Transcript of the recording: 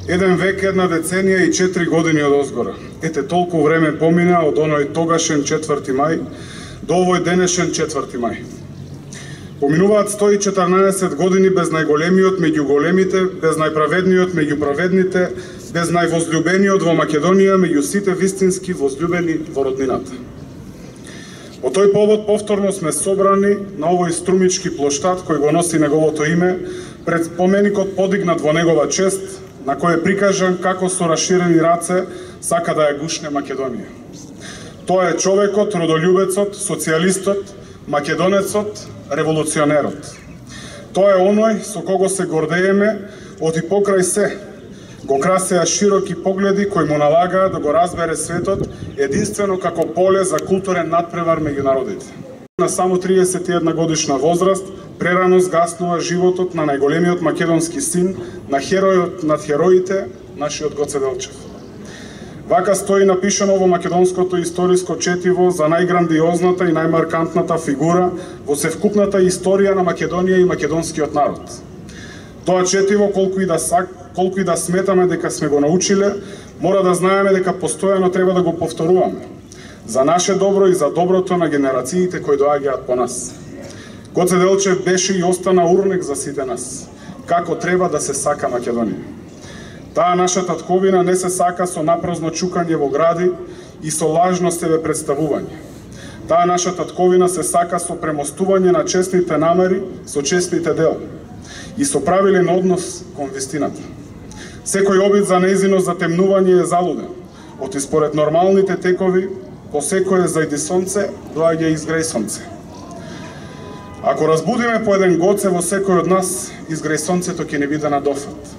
Еден век, една деценија и 4 години од озгора. Ете толку време помина од оној тогашен 4 мај до овој денешен 4 мај. Поминуваат 114 години без најголемиот меѓу големите, без најправедниот меѓу праведните, без највозљубениот во Македонија меѓу сите вистински возљубени во роднината. По тој повод повторно сме собрани на овој струмички плоштад кој го носи неговото име, пред споменикот подигнат во негова чест, на кој е прикажан како со расширени раце сака да ја гушне Македонија. Тоа е човекот, родолюбецот, социјалистот, македонецот, револуционерот. Тоа е оној со кого се гордееме, од и покрај се го красеа широки погледи кои му налагаа да го разбере светот единствено како поле за културен надпревар меѓу народите. На само 31 годишна возраст прерано згаснува животот на најголемиот македонски син, на херојот над хероите, нашиот Гоце Делчев. Вака стои напишано во македонското историско четиво за најграндиозната и најмаркантната фигура во севкупната историја на Македонија и македонскиот народ. Тоа четиво, колку и да сметаме дека сме го научиле, мора да знаеме дека постојано треба да го повторуваме. За наше добро и за доброто на генерациите кои доаѓаат по нас. Гоце Делчев беше и остана урнек за сите нас. Како треба да се сака Македонија. Таа наша татковина не се сака со напразно чукање во гради и со лажно себе представување. Таа наша татковина се сака со премостување на честните намери со честните дела и со правилен однос кон вистината. Секој обид за нејзино затемнување е залуден. Оти според нормалните текови, по секое зајди сонце, доаѓа изгреј сонце. Ако разбудиме по еден Гоце во секој од нас, изгреј сонцето ќе не биде на дофат.